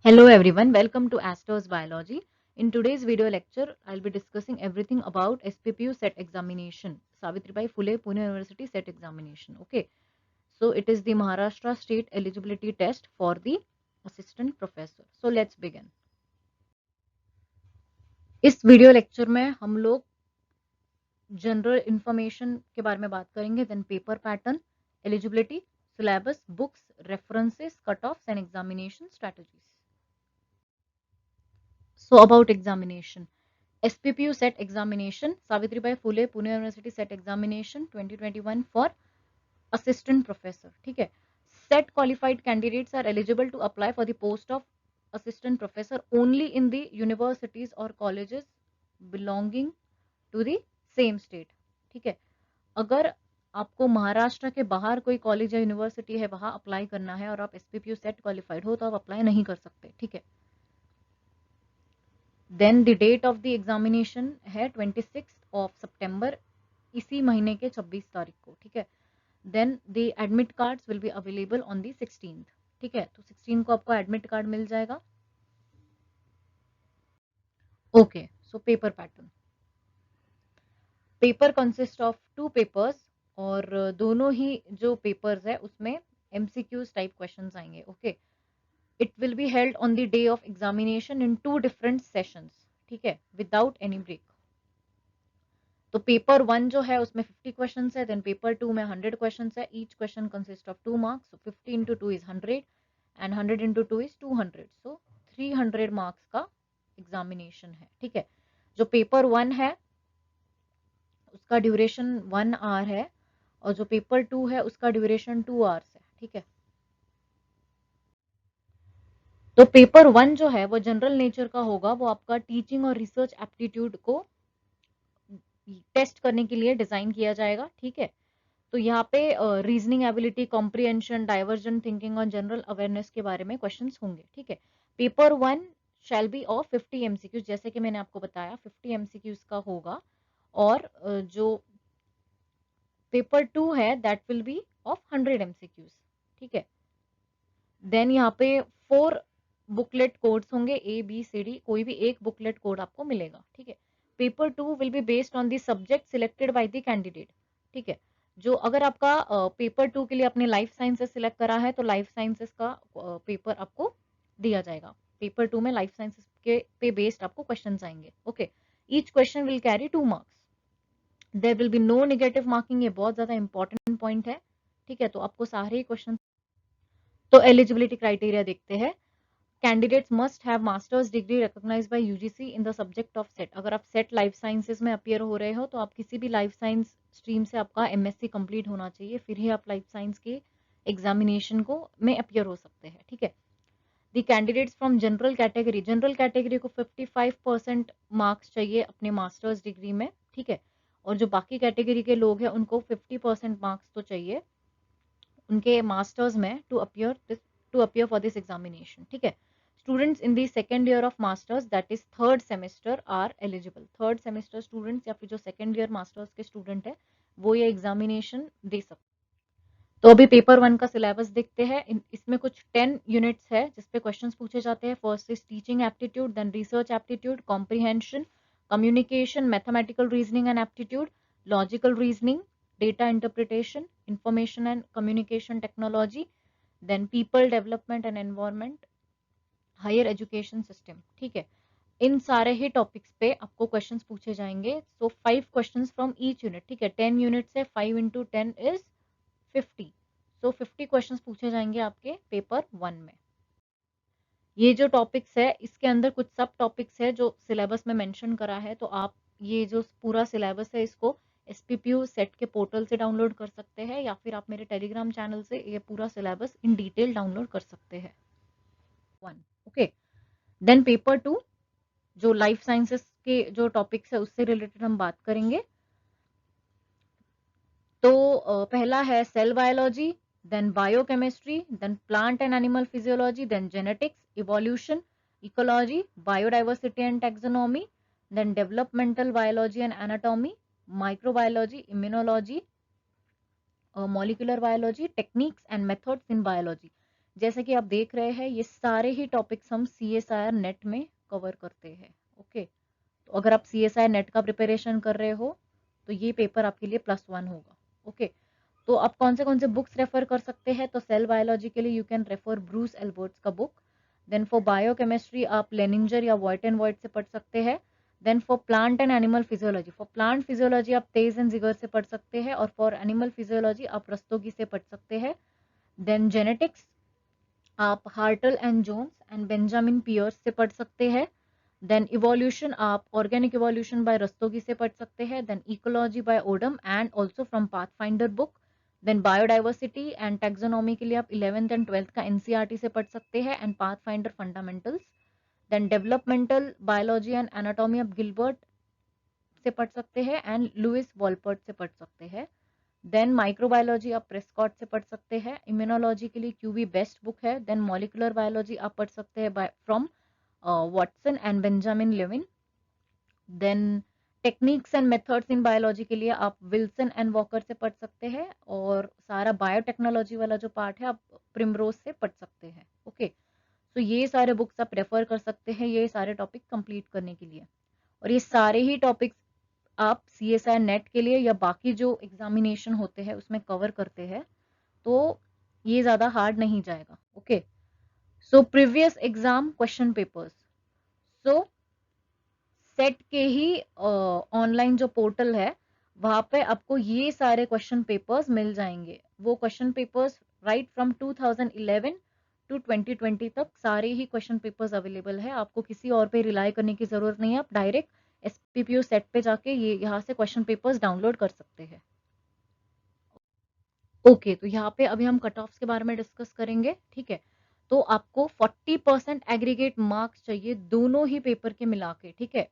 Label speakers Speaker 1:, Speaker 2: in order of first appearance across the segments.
Speaker 1: Hello everyone, welcome to Astro's Biology. In today's video lecture, I'll be discussing everything about SPPU set examination, Savitribai Phule Pune University set examination. Okay, so it is the Maharashtra state eligibility test for the assistant professor. So let's begin. इस video lecture में हम लोग general information के बारे में बात करेंगे, then paper pattern, eligibility, syllabus, books, references, cut offs and examination strategies. So about examination. SPPU set examination, Savitribai Phule Pune University set examination 2021 for assistant professor. ठीक है. Set qualified candidates are eligible to apply for the post of assistant professor only in the universities or colleges belonging to the same state. ठीक है. अगर आपको महाराष्ट्र के बाहर कोई college या यूनिवर्सिटी है वहां अप्लाई करना है और आप SPPU सेट क्वालिफाइड हो तो आप अप्लाई नहीं कर सकते. ठीक है. Then the date of the examination है 26 ऑफ सितंबर, इसी महीने के 26 तारीख को. ठीक है. Then the admit cards will be available on the 16th. ठीक है. तो 16 को आपको एडमिट कार्ड मिल जाएगा. Okay, so paper pattern. Paper consist of 2 papers और दोनों ही जो पेपर्स है उसमें MCQs टाइप क्वेश्चंस आएंगे. Okay. It will be held on the day of examination in 2 different sessions. ठीक है, without any break. तो पेपर 1 जो है उसमें 50 क्वेश्चंस है, देन पेपर 2 में 100 क्वेश्चंस है. Each question consist of 2 marks. So 50 into 2 is 100 and 100 into 2 is 200. So 300 marks का एग्जामिनेशन है. ठीक है. जो पेपर 1 है उसका ड्यूरेशन 1 आवर है और जो पेपर 2 है उसका ड्यूरेशन 2 आवर्स है. ठीक है. तो पेपर 1 जो है वो जनरल नेचर का होगा. वो आपका टीचिंग और रिसर्च एप्टीट्यूड को टेस्ट करने के लिए डिजाइन किया जाएगा. ठीक है. तो यहाँ पे reasoning ability, comprehension, divergent thinking और जनरल अवेयरनेस के बारे में क्वेश्चंस होंगे. ठीक है. Paper 1 shall be of 50 MCQs, जैसे कि मैंने आपको बताया 50 MCQs का होगा. और जो पेपर 2 है that will be of 100 MCQs. ठीक है. देन यहाँ पे 4 बुकलेट कोड्स होंगे, ABCD. कोई भी एक बुकलेट कोड आपको मिलेगा. ठीक है. Paper 2 will be based on the subject selected by the candidate. ठीक है. जो अगर आपका पेपर 2 के लिए अपने लाइफ साइंसेस सिलेक्ट करा है तो लाइफ साइंसेस का पेपर आपको दिया जाएगा. पेपर 2 में लाइफ साइंसेस के पे बेस्ड आपको क्वेश्चंस आएंगे. Okay. Each question will carry 2 marks. There will be no negative marking. ये बहुत ज्यादा इंपॉर्टेंट पॉइंट है. ठीक है. तो आपको सारे क्वेश्चन. तो एलिजिबिलिटी क्राइटेरिया देखते हैं. Candidates must have masters degree recognised by UGC in the subject of SET. अगर आप सेट लाइफ साइंसेज में अपीयर हो रहे हो तो आप किसी भी लाइफ साइंस स्ट्रीम से आपका MSc कंप्लीट होना चाहिए, फिर ही आप लाइफ साइंस के एग्जामिनेशन को में अपीयर हो सकते हैं. ठीक है. The candidates from general category को 55% मार्क्स चाहिए अपने मास्टर्स डिग्री में. ठीक है. और जो बाकी कैटेगरी के लोग हैं उनको 50% मार्क्स तो चाहिए उनके मास्टर्स में to appear for this examination. ठीक है. Students in the second year of masters that is third semester are eligible. Third semester students या फिर जो सेकेंड ईयर मास्टर्स के स्टूडेंट है वो ये एग्जामिनेशन दे सकते. तो अभी पेपर 1 का सिलेबस देखते हैं. इसमें कुछ 10 यूनिट्स है जिसपे क्वेश्चंस पूछे जाते हैं. First is teaching aptitude, then research aptitude, comprehension, communication, mathematical reasoning and aptitude, logical reasoning, data interpretation, information and communication technology, then people development and environment, higher education system. ठीक है. इन सारे ही topics पे आपको questions पूछे जाएंगे. सो 5 questions from each unit. ठीक है. 10 यूनिट्स है, 5 इंटू 10 इज 50. सो 50 क्वेश्चंस पूछे जाएंगे आपके पेपर 1 में. ये जो टॉपिक्स है इसके अंदर कुछ सब टॉपिक्स है जो सिलेबस में मेंशन करा है. तो आप ये जो पूरा सिलेबस है इसको SPPU सेट के पोर्टल से डाउनलोड कर सकते हैं या फिर आप मेरे टेलीग्राम चैनल से ये पूरा सिलेबस इन डिटेल डाउनलोड कर सकते हैं. 1. ओके. देन पेपर 2 जो लाइफ साइंसेस के जो टॉपिक्स है उससे रिलेटेड हम बात करेंगे. तो पहला है cell biology, then biochemistry, then plant and animal physiology, then genetics, evolution, ecology, biodiversity and taxonomy, then developmental biology and anatomy, microbiology, immunology, molecular biology, techniques and methods in biology. जैसा कि आप देख रहे हैं ये सारे ही टॉपिक्स हम CSIR नेट में कवर करते हैं। ओके, तो अगर आप CSIR नेट का प्रिपरेशन कर रहे हो तो ये पेपर आपके लिए +1 होगा। ओके, तो आप कौन से बुक्स रेफर कर सकते हैं? तो सेल बायोलॉजी के लिए you can refer Bruce Albert's का बुक। देन फॉर बायोकेमिस्ट्री आप लेनिंजर या व्हाइट एंड व्हाइट से पढ़ सकते हैं। Then for plant and animal physiology, for plant physiology आप तेज एंड जिगर से पढ़ सकते हैं, और फॉर एनिमल फिजियोलॉजी आप रस्तोगी से पढ़ सकते हैं। देन जेनेटिक्स आप Hartl and Jones and Benjamin Pierce से पढ़ सकते हैं। देन इवोल्यूशन आप ऑर्गेनिक इवोल्यूशन बाय रस्तोगी से पढ़ सकते हैं। Then ecology by Odum and also from Pathfinder book. Then biodiversity and taxonomy के लिए आप 11th एंड 12th का NCERT से पढ़ सकते हैं and pathfinder fundamentals. Then developmental biology and anatomy आप गिलबर्ट से पढ़ सकते हैं एंड लुइस वॉलपर्ट से पढ़ सकते हैं। देन माइक्रोबायोलॉजी आप प्रेस्कॉट से पढ़ सकते हैं। इम्यूनोलॉजी के लिए QV बेस्ट बुक है। देन मॉलिकुलर बायोलॉजी आप पढ़ सकते हैं from Watson and Benjamin Lewin. Then techniques and methods in biology के लिए आप विल्सन एंड वॉकर से पढ़ सकते हैं, और सारा बायोटेक्नोलॉजी वाला जो पार्ट है आप प्रिमरोज से पढ़ सकते हैं। ओके, तो ये सारे बुक्स आप रेफर कर सकते हैं ये सारे टॉपिक कंप्लीट करने के लिए। और ये सारे ही टॉपिक्स आप CSIR नेट के लिए या बाकी जो एग्जामिनेशन होते हैं उसमें कवर करते हैं, तो ये ज्यादा हार्ड नहीं जाएगा। Okay, so previous exam question papers, सो सेट के ही ऑनलाइन जो पोर्टल है वहां पे आपको ये सारे क्वेश्चन पेपर्स मिल जाएंगे। वो question papers right from 2011 to 2020 तक सारे ही क्वेश्चन पेपर्स अवेलेबल है। आपको किसी और पे रिलाई करने की जरूरत नहीं है, आप डायरेक्ट SPPO सेट पे जाके ये यहाँ से क्वेश्चन पेपर्स डाउनलोड कर सकते हैं। ओके, तो यहाँ पे अभी हम कट ऑफ्स के बारे में डिस्कस करेंगे। ठीक है, तो आपको 40% एग्रीगेट मार्क्स चाहिए दोनों ही पेपर के मिला के। ठीक है,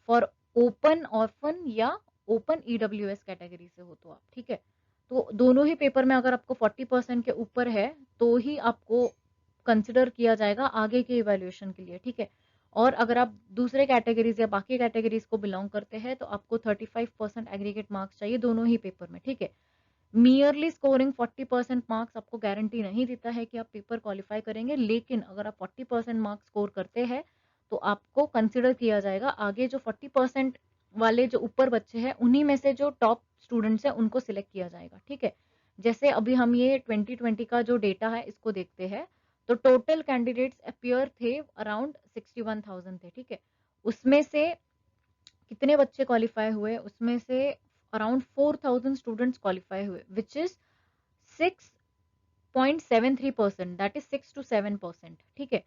Speaker 1: फॉर ओपन ऑर्फन या ओपन EWS कैटेगरी से हो तो आप। ठीक है, तो दोनों ही पेपर में अगर आपको 40% के ऊपर है तो ही आपको कंसिडर किया जाएगा आगे के इवैल्यूएशन के लिए। ठीक है, और अगर आप दूसरे कैटेगरीज या बाकी कैटेगरीज को बिलोंग करते हैं तो आपको 35% एग्रीगेट मार्क्स चाहिए दोनों ही पेपर में। ठीक है, मियरली स्कोरिंग 40% मार्क्स आपको गारंटी नहीं देता है कि आप पेपर क्वालिफाई करेंगे, लेकिन अगर आप 40% मार्क्स स्कोर करते हैं तो आपको कंसिडर किया जाएगा। आगे जो 40% वाले जो ऊपर बच्चे हैं उन्हीं में से जो टॉप स्टूडेंट्स हैं उनको सिलेक्ट किया जाएगा। ठीक है, जैसे अभी हम ये 2020 का जो डेटा है इसको देखते हैं, तो टोटल कैंडिडेट्स अपियर थे अराउंड 61,000 थे। ठीक है, उसमें से कितने बच्चे क्वालिफाई हुए? उसमें से अराउंड 4,000 स्टूडेंट्स क्वालिफाई हुए, which is 6.73%, that is 6 to 7%। ठीक है,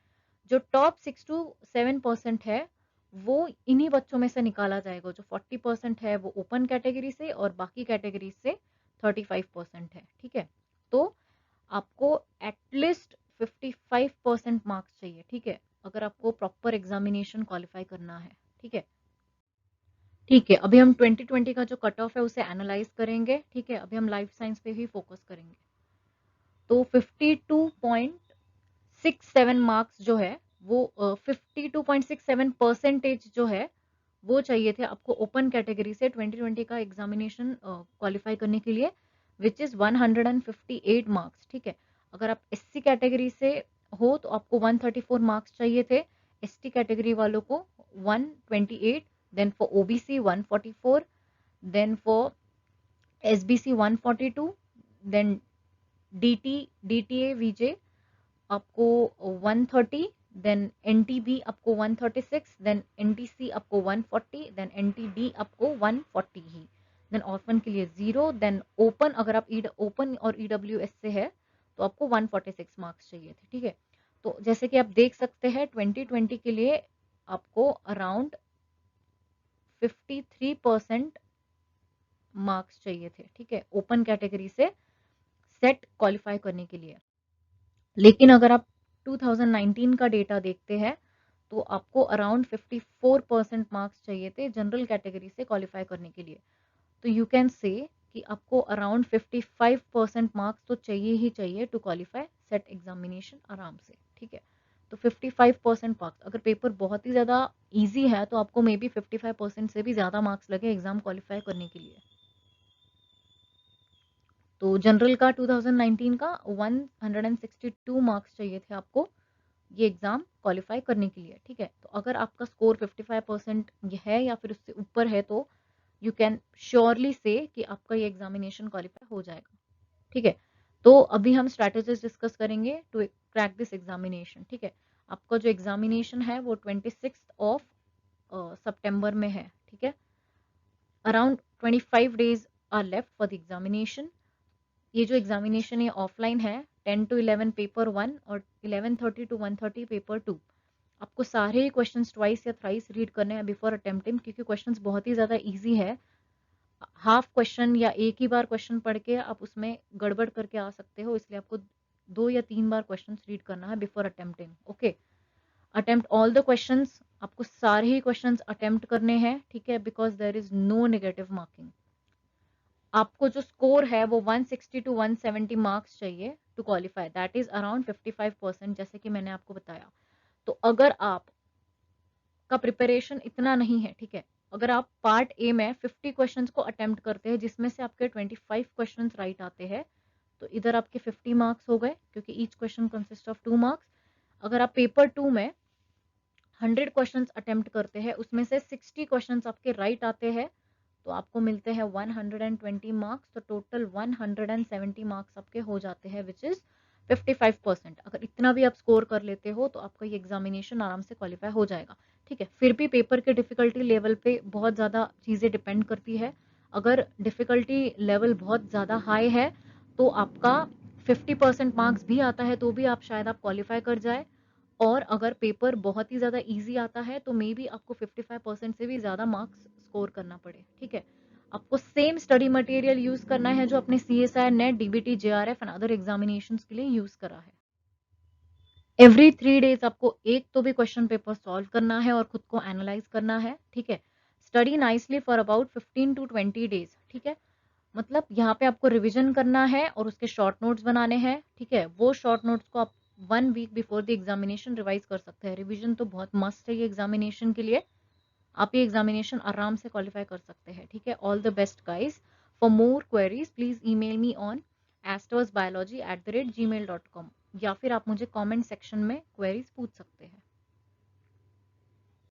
Speaker 1: जो टॉप 6 to 7% है वो इन्हीं बच्चों में से निकाला जाएगा। जो 40% है वो ओपन कैटेगरी से और बाकी कैटेगरी से 35% है। ठीक है, तो आपको एटलीस्ट 55% मार्क्स चाहिए। ठीक है, अगर आपको प्रॉपर एग्जामिनेशन क्वालिफाई करना है। ठीक है, ठीक है, अभी हम 2020 का जो कट ऑफ है उसे एनालाइज करेंगे। ठीक है, अभी हम लाइफ साइंस पे ही फोकस करेंगे। तो 52.67 मार्क्स जो है वो 52.67% जो है वो चाहिए थे आपको ओपन कैटेगरी से 2020 का एग्जामिनेशन क्वालिफाई करने के लिए, विच इज 158 मार्क्स। ठीक है, अगर आप SC कैटेगरी से हो तो आपको 134 मार्क्स चाहिए थे, ST कैटेगरी वालों को 128, then for OBC 144, then for SBC 142, then DTA VJ आपको 130, देन NTB आपको 136, देन NTC आपको 140, देन NTD आपको 140 ही, देन ऑर्फन के लिए 0, देन ओपन अगर आप ओपन और EWS से है तो आपको 146 मार्क्स चाहिए थे। ठीक है, तो जैसे कि आप देख सकते हैं 2020 के लिए आपको अराउंड 53% मार्क्स चाहिए थे। ठीक है, ओपन कैटेगरी से सेट क्वालिफाई करने के लिए। लेकिन अगर आप 2019 का डेटा देखते हैं तो आपको अराउंड 54% मार्क्स चाहिए थे जनरल कैटेगरी से क्वालिफाई करने के लिए। तो यू कैन से कि आपको अराउंड 55% मार्क्स तो चाहिए ही चाहिए टू क्वालिफाई सेट एग्जामिनेशन आराम से। ठीक है, तो 55% मार्क्स, अगर पेपर बहुत ही ज़्यादा इजी है तो आपको मे बी 55% से भी ज़्यादा मार्क्स लगे एग्जाम क्वालिफाई करने के लिए। तो जनरल का 2019 का 162 मार्क्स चाहिए थे आपको ये एग्जाम क्वालिफाई करने के लिए, ठीक है। तो अगर आपका स्कोर 55% है या फिर उससे ऊपर है तो यू कैन श्योरली से कि आपका ये एग्जामिनेशन क्वालिफाई हो जाएगा, ठीक है। तो अभी हम स्ट्रैटेजीज डिस्कस करेंगे टू क्रैक दिस एग्जामिनेशन, ठीक है। आपका जो एग्जामिनेशन है वो 26 ऑफ सितंबर में है, ठीक है। Around 25 days are left for the examination. ये जो एग्जामिनेशन ये ऑफलाइन है, 10 to 11 पेपर 1 और 11:30 to 1:30 पेपर 2। आपको सारे ही क्वेश्चंस ट्वाइस या थ्राइस रीड करने हैं बिफोर अटेम्प्टिंग, क्योंकि क्वेश्चंस बहुत ही ज़्यादा इजी है। हाफ क्वेश्चन या एक ही बार क्वेश्चन पढ़ के आप उसमें गड़बड़ करके आ सकते हो, इसलिए आपको 2 या 3 बार क्वेश्चंस रीड करना है before attempting. Okay, attempt all the questions, आपको सारे ही क्वेश्चंस अटेम्प्ट करने हैं, ठीक है, because there is no negative marking. आपको जो स्कोर है वो 160 to 170 मार्क्स चाहिए to qualify, that is around 55%, जैसे कि मैंने आपको बताया। तो अगर आप का प्रिपरेशन इतना नहीं है, ठीक है, अगर आप पार्ट ए में 50 क्वेश्चंस को अटेम्प्ट करते हैं जिसमें से आपके 25 क्वेश्चंस राइट आते हैं, तो इधर आपके 50 मार्क्स हो गए, क्योंकि each question consist of 2 marks. अगर आप पेपर 2 में 100 क्वेश्चंस अटेम्प्ट करते हैं, उसमें से 60 क्वेश्चंस आपके राइट आते हैं, तो आपको मिलते हैं 120 मार्क्स। तो टोटल 170 मार्क्स आपके हो जाते हैं, विच इज 55%। अगर इतना भी आप स्कोर कर लेते हो तो आपका ये एग्जामिनेशन आराम से क्वालिफाई हो जाएगा, ठीक है। फिर भी पेपर के डिफिकल्टी लेवल पे बहुत ज़्यादा चीज़ें डिपेंड करती है। अगर डिफिकल्टी लेवल बहुत ज़्यादा हाई है तो आपका 50% मार्क्स भी आता है तो भी आप शायद आप क्वालिफाई कर जाए, और अगर पेपर बहुत ही ज़्यादा इजी आता है तो मे बी आपको 55% से भी ज़्यादा मार्क्स स्कोर करना पड़े, ठीक है। आपको सेम स्टडी मटेरियल यूज करना है जो अपने CSIR net DBT JRF and other examinations के लिए यूज करा है। एवरी 3 डेज आपको एक तो भी क्वेश्चन पेपर सॉल्व करना है और खुद को एनालाइज करना है, ठीक है। Study nicely for about 15 to 20 days, ठीक है। मतलब यहाँ पे आपको रिवीजन करना है और उसके शॉर्ट नोट्स बनाने हैं, ठीक है। वो शॉर्ट नोट्स को आप 1 week before the examination revise कर सकते हैं। रिवीजन तो बहुत मस्ट है ये एग्जामिनेशन के लिए। आप ये एग्जामिनेशन आराम से क्वालिफाई कर सकते हैं, ठीक है। All the best guys. For more queries please email me on astersbiology@gmail.com, या फिर आप मुझे कमेंट सेक्शन में क्वेरीज पूछ सकते हैं।